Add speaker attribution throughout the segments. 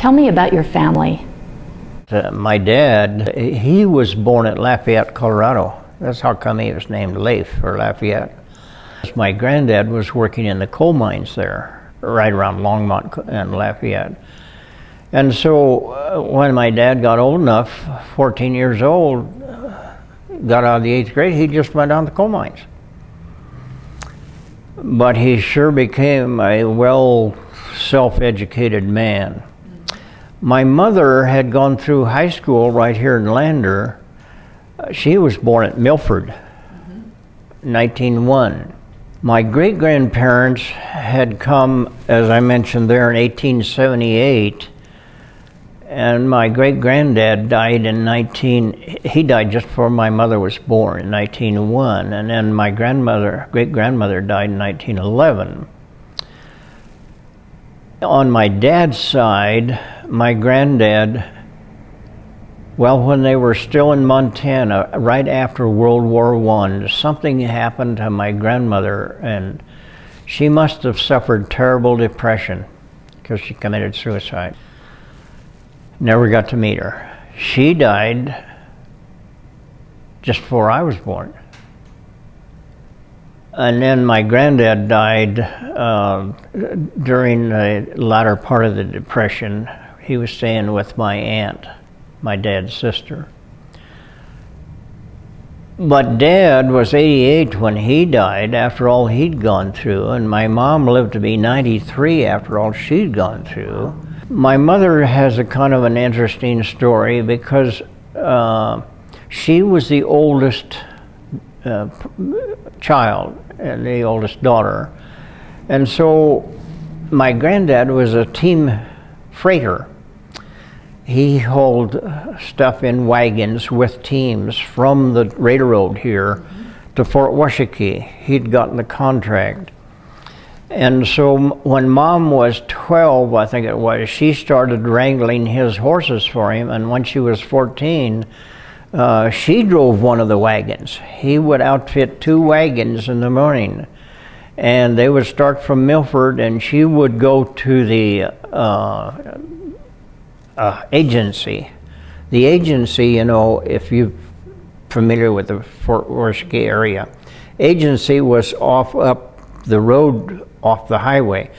Speaker 1: Tell me about your family.
Speaker 2: My dad, he was born at Lafayette, Colorado. That's how come he was named Leif, or Lafayette. My granddad was working in the coal mines there, right around Longmont and Lafayette. And so when my dad got old enough, 14 years old, got out of the 8th grade, he just went down to the coal mines. But he sure became a well self-educated man. My mother had gone through high school right here in Lander. She was born at Milford, 1901. My great-grandparents had come, as I mentioned there, in 1878, and my great-granddad died in he died just before my mother was born in 1901, and then my great-grandmother died in 1911. On my dad's side, my granddad, well, when they were still in Montana, right after World War I, something happened to my grandmother, and she must have suffered terrible depression because she committed suicide. Never got to meet her. She died just before I was born. And then my granddad died during the latter part of the Depression. He was staying with my aunt, my dad's sister. But Dad was 88 when he died, after all he'd gone through, and my mom lived to be 93 after all she'd gone through. My mother has a kind of an interesting story because she was the oldest child and the oldest daughter. And so my granddad was a team freighter. He hauled stuff in wagons with teams from the railroad here to Fort Washakie. He'd gotten the contract. And so when Mom was 12, I think it was, she started wrangling his horses for him, and when she was 14, she drove one of the wagons. He would outfit 2 wagons in the morning, and they would start from Milford, and she would go to the agency. The agency, you know, if you're familiar with the Fort Washakie area, agency was up the road off the highway,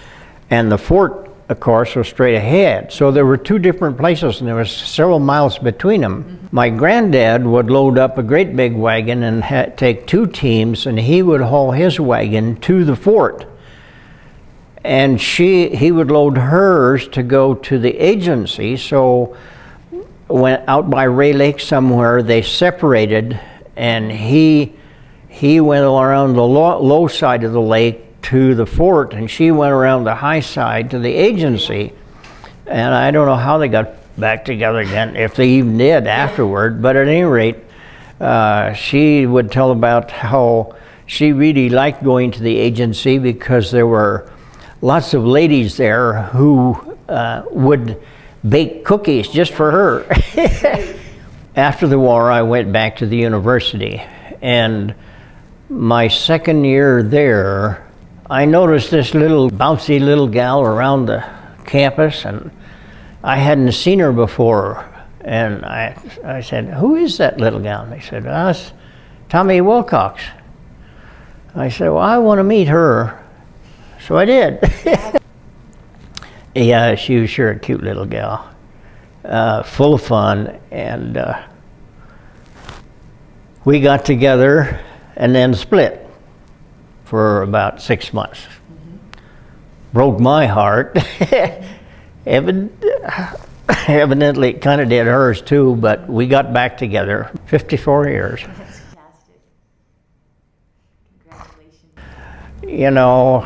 Speaker 2: and the fort, of course, was straight ahead. So there were 2 different places, and there was several miles between them. My granddad would load up a great big wagon and take 2 teams, and he would haul his wagon to the fort. And he would load hers to go to the agency. So when out by Ray Lake somewhere, they separated, and he went around the low side of the lake to the fort, and she went around the high side to the agency. And I don't know how they got back together again, if they even did afterward, but at any rate, she would tell about how she really liked going to the agency because there were lots of ladies there who would bake cookies just for her. After the war, I went back to the university, and my second year there, I noticed this little bouncy little gal around the campus, and I hadn't seen her before. And I said, "Who is that little gal?" And they said, "That's Tommy Wilcox." I said, "Well, I want to meet her." So I did. Yeah, she was sure a cute little gal, full of fun, and we got together and then split for about 6 months. Broke my heart. Evidently it kind of did hers too, but we got back together. 54 years.
Speaker 1: That's fantastic. Congratulations.
Speaker 2: You know,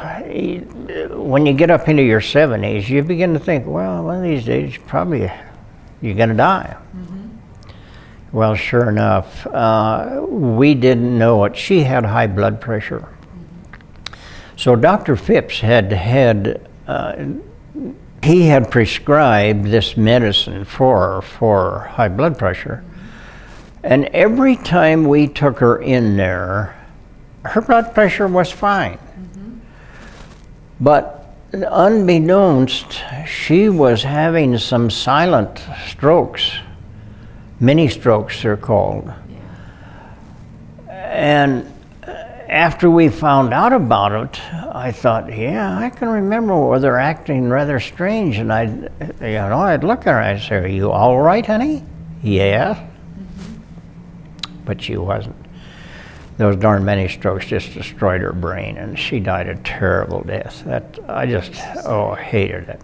Speaker 2: when you get up into your 70s, you begin to think, well, one of these days probably you're going to die. Well, sure enough, we didn't know it. She had high blood pressure. So Dr. Phipps he had prescribed this medicine for high blood pressure. And every time we took her in there, her blood pressure was fine. But unbeknownst, she was having some silent strokes. Mini strokes, they're called. And after we found out about it, I thought, yeah, I can remember where they're acting rather strange. And I'd look at her and I'd say, "Are you all right, honey?" "Yeah." But she wasn't. Those darn mini strokes just destroyed her brain, and she died a terrible death. I just, hated it.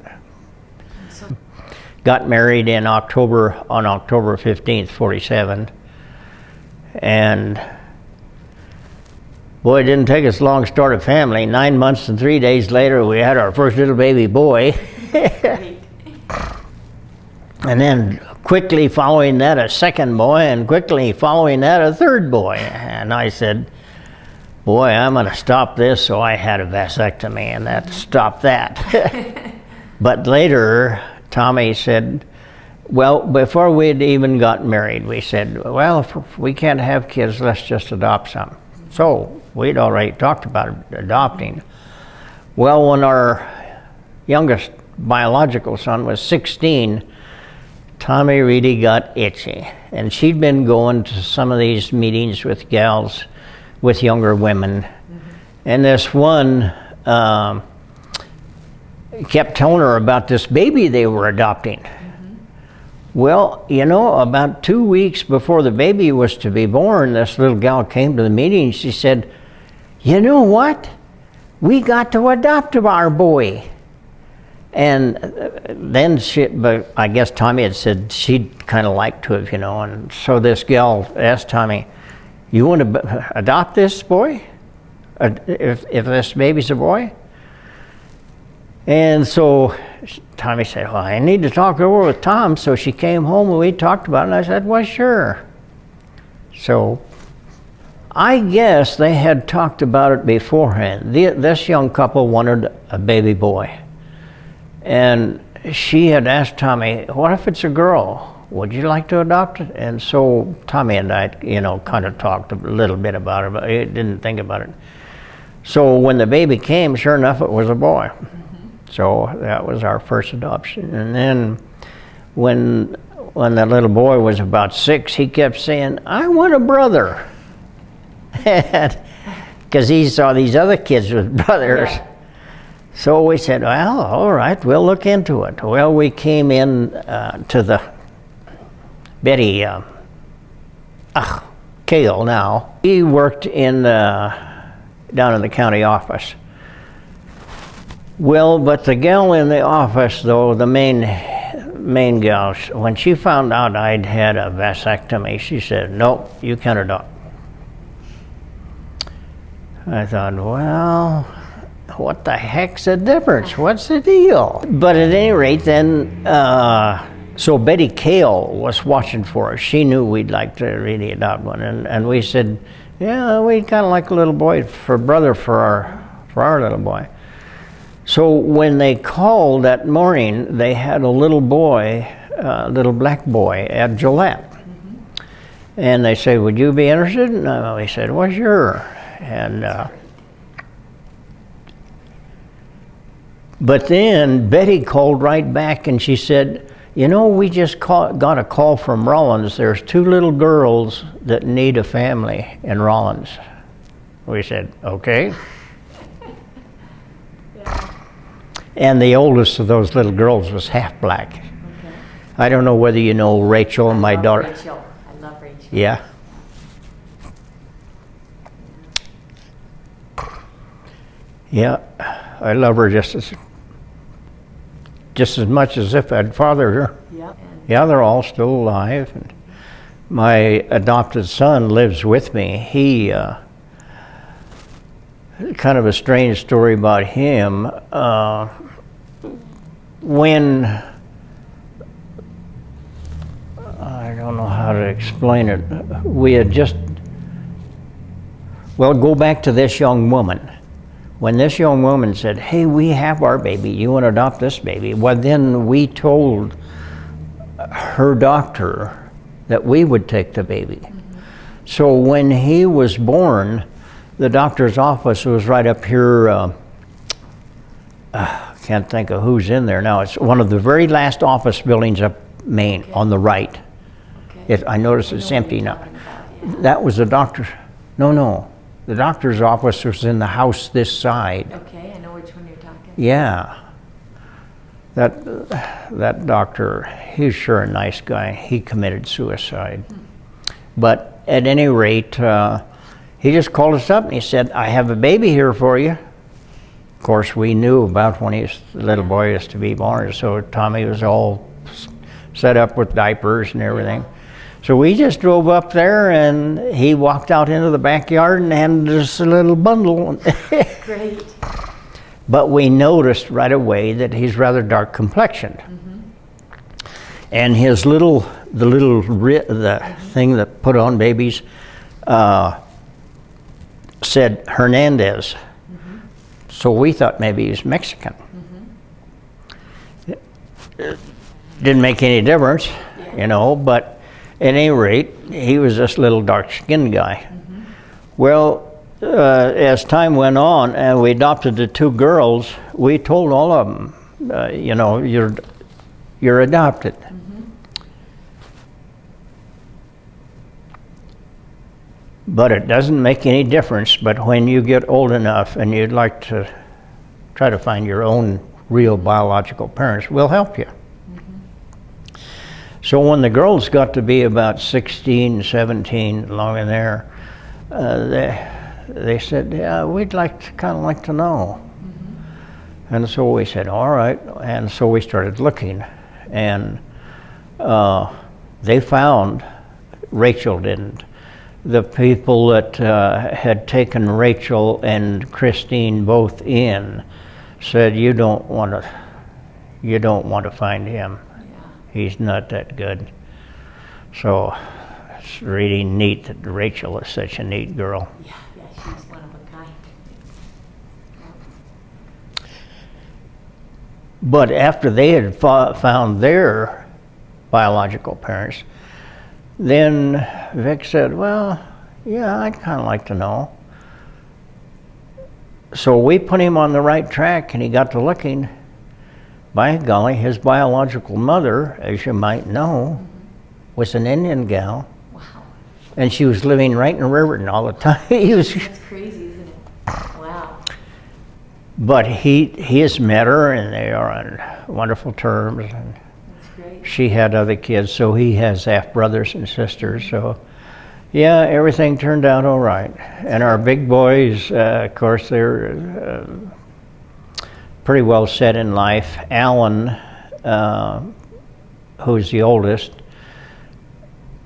Speaker 2: Got married on October 15th, 47. And boy, it didn't take us long to start a family. 9 months and 3 days later, we had our first little baby boy. And then quickly following that, a second boy, and quickly following that, a third boy. And I said, boy, I'm going to stop this. So I had a vasectomy, and that stopped that. But later, Tommy said, well, before we'd even got married, we said, well, if we can't have kids, let's just adopt some. So we'd already talked about adopting. Well, when our youngest biological son was 16, Tommy really got itchy. And she'd been going to some of these meetings with gals, with younger women. And this one kept telling her about this baby they were adopting. Well, about 2 weeks before the baby was to be born, this little gal came to the meeting. She said, "You know what? We got to adopt our boy." And then but I guess Tommy had said she'd kind of like to have, and so this gal asked Tommy, "You want to adopt this boy? If this baby's a boy?" And so Tommy said, "Well, I need to talk over with Tom." So she came home and we talked about it, and I said, "Well, sure." So I guess they had talked about it beforehand. This young couple wanted a baby boy. And she had asked Tommy, "What if it's a girl? Would you like to adopt it?" And so Tommy and I, kind of talked a little bit about it, but I didn't think about it. So when the baby came, sure enough, it was a boy. So that was our first adoption. And then when the little boy was about 6, he kept saying, "I want a brother." Because he saw these other kids with brothers. Yeah. So we said, "Well, all right, we'll look into it." Well, we came in to the Betty Kale now. He worked down in the county office. Well, but the gal in the office, though, the main gal, when she found out I'd had a vasectomy, she said, "Nope, you can't adopt." I thought, well, what the heck's the difference? What's the deal? But at any rate, then, so Betty Kale was watching for us. She knew we'd like to really adopt one. And we said, yeah, we'd kind of like a little boy brother for our little boy. So when they called that morning, they had a little boy, little black boy at Gillette. And they said, "Would you be interested?" And we said, "Well, sure." And but then Betty called right back and she said, "We just got a call from Rollins. There's 2 little girls that need a family in Rollins." We said, "Okay." And the oldest of those little girls was half black. Okay. I don't know whether you know Rachel, my daughter.
Speaker 1: Rachel. I love Rachel.
Speaker 2: Yeah. Yeah, I love her just as much as if I'd fathered her. Yep. Yeah, they're all still alive. And my adopted son lives with me. He, kind of a strange story about him. When, I don't know how to explain it, we had just, well, go back to this young woman. When this young woman said, "Hey, we have our baby, you want to adopt this baby?" Well, then we told her doctor that we would take the baby. So when he was born, the doctor's office was right up here, can't think of who's in there now. It's one of the very last office buildings up Main on the right.
Speaker 1: Okay.
Speaker 2: I noticed
Speaker 1: I
Speaker 2: it's
Speaker 1: know what
Speaker 2: empty
Speaker 1: you're
Speaker 2: now.
Speaker 1: talking about, yeah.
Speaker 2: That was the doctor's, no. The doctor's office was in the house this side.
Speaker 1: Okay, I know which one you're talking.
Speaker 2: Yeah. That doctor, he's sure a nice guy. He committed suicide. But at any rate, he just called us up and he said, I have a baby here for you. Of course, we knew about when the little boy is to be born, so Tommy was all set up with diapers and everything. So we just drove up there, and he walked out into the backyard and handed us a little bundle.
Speaker 1: Great.
Speaker 2: But we noticed right away that he's rather dark complexioned. And his the thing that put on babies said Hernandez. So we thought maybe he was Mexican. It didn't make any difference, but at any rate, he was this little dark-skinned guy. Well, as time went on and we adopted the two girls, we told all of them, you're adopted. But it doesn't make any difference. But when you get old enough and you'd like to try to find your own real biological parents, we'll help you. So when the girls got to be about 16, 17, along in there, they said, yeah, we'd kind of like to know. And so we said, all right. And so we started looking. And they found, Rachel didn't. The people that had taken Rachel and Christine both in said, you don't want to find him. He's not that good. So it's really neat that Rachel is such a neat girl.
Speaker 1: Yeah, she's one of a kind.
Speaker 2: But after they had found their biological parents, then Vic said, well, yeah, I'd kind of like to know. So we put him on the right track, and he got to looking. By golly, his biological mother, as you might know, was an Indian gal.
Speaker 1: Wow.
Speaker 2: And she was living right in Riverton all the time.
Speaker 1: That's crazy, isn't it? Wow.
Speaker 2: But he has met her, and they are on wonderful terms. And
Speaker 1: That's great.
Speaker 2: she had other kids, so he has half brothers and sisters. So, yeah, everything turned out all right. And our big boys, of course, they're pretty well set in life. Alan, who's the oldest,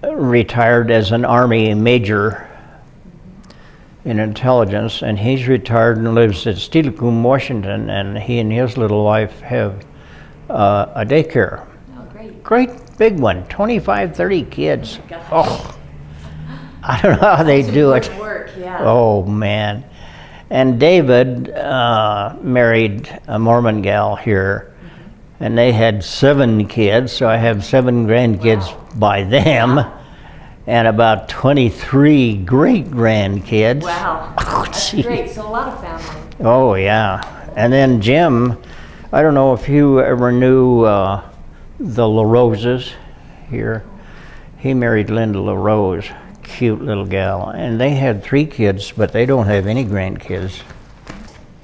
Speaker 2: retired as an Army major in intelligence, and he's retired and lives at Steilacoom, Washington, and he and his little wife have a daycare.
Speaker 1: Oh, great.
Speaker 2: Great big one, 25, 30 kids.
Speaker 1: Oh, gosh.
Speaker 2: Oh, I don't know how they
Speaker 1: That's
Speaker 2: do it.
Speaker 1: important work, yeah.
Speaker 2: Oh, man. And David married a Mormon gal here, and they had 7 kids, so I have 7 grandkids by them, and about 23 great-grandkids.
Speaker 1: Wow.
Speaker 2: Oh,
Speaker 1: That's
Speaker 2: gee.
Speaker 1: great. So a lot of family.
Speaker 2: Oh, yeah. And then Jim, I don't know if you ever knew the LaRoses here. He married Linda LaRose. Cute little gal, and they had 3 kids, but they don't have any grandkids.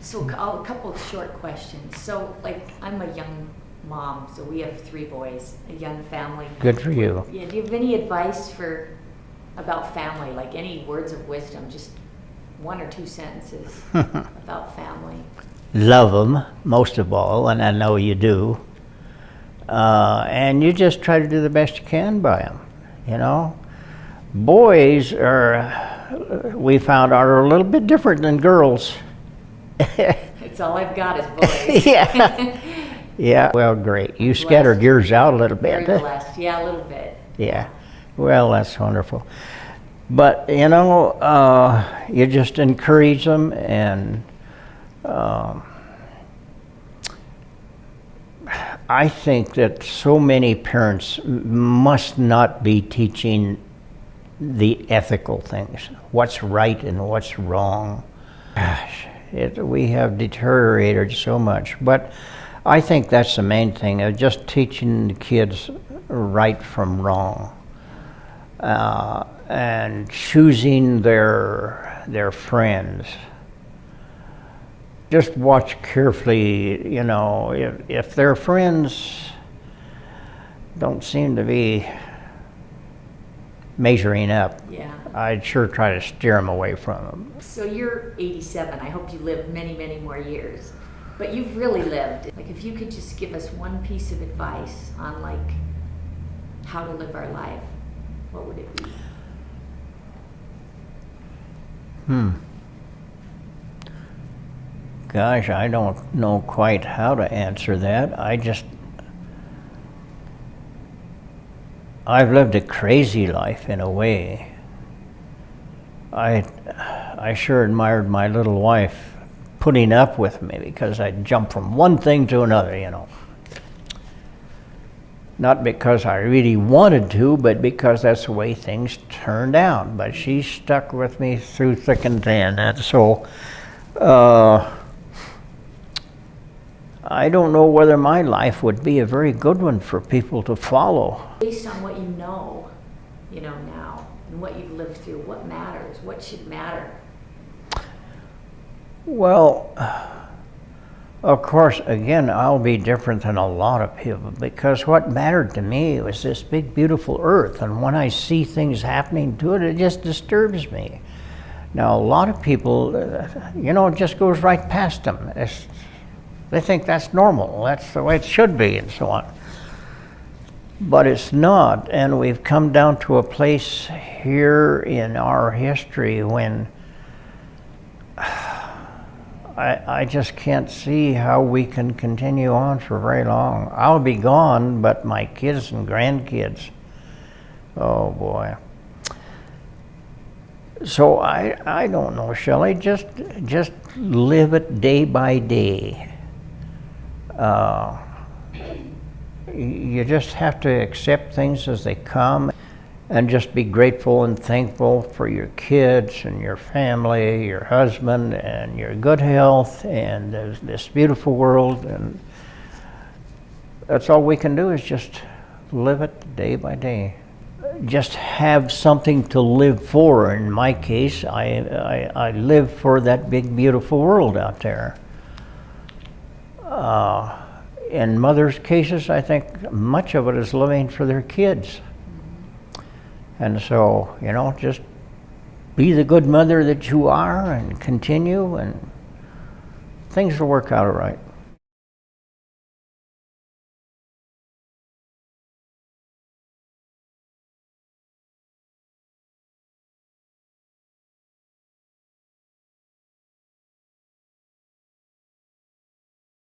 Speaker 1: So a couple of short questions. So, I'm a young mom, so we have 3 boys, a young family.
Speaker 2: Good for you.
Speaker 1: Yeah, do you have any advice about family, like any words of wisdom, just 1 or 2 sentences about family?
Speaker 2: Love them, most of all, and I know you do. And you just try to do the best you can by them, Boys we found out, are a little bit different than girls.
Speaker 1: It's all I've got is boys.
Speaker 2: Yeah. Yeah. Well, great. You scattered yours out a little bit.
Speaker 1: Very blessed. Yeah, a little bit.
Speaker 2: Yeah. Well, that's wonderful. But, you just encourage them, and I think that so many parents must not be teaching the ethical things, what's right and what's wrong. Gosh, We have deteriorated so much. But I think that's the main thing, just teaching the kids right from wrong. And choosing their friends. Just watch carefully, you know, if their friends don't seem to be measuring up,
Speaker 1: Yeah.
Speaker 2: I'd sure try to steer them away from them.
Speaker 1: So you're 87. I hope you live many, many more years. But you've really lived. Like, if you could just give us one piece of advice on, like, how to live our life, what would it be?
Speaker 2: Gosh, I don't know quite how to answer that. I've lived a crazy life in a way. I sure admired my little wife putting up with me because I'd jump from one thing to another, you know. Not because I really wanted to, but because that's the way things turned out. But she stuck with me through thick and thin. And so, I don't know whether my life would be a very good one for people to follow.
Speaker 1: Based on what you know now, and what you've lived through, what matters? What should matter?
Speaker 2: Well, of course, again, I'll be different than a lot of people because what mattered to me was this big, beautiful earth. And when I see things happening to it, it just disturbs me. Now, a lot of people, it just goes right past them. They think that's normal. That's the way it should be and so on. But it's not. And we've come down to a place here in our history when I just can't see how we can continue on for very long. I'll be gone, but my kids and grandkids, oh boy. So I don't know, Shelli, just live it day by day. You just have to accept things as they come and just be grateful and thankful for your kids and your family, your husband, and your good health, and this beautiful world. And that's all we can do is just live it day by day. Just have something to live for. In my case, I live for that big, beautiful world out there. In mothers' cases, I think much of it is living for their kids. And so, just be the good mother that you are and continue, and things will work out all right.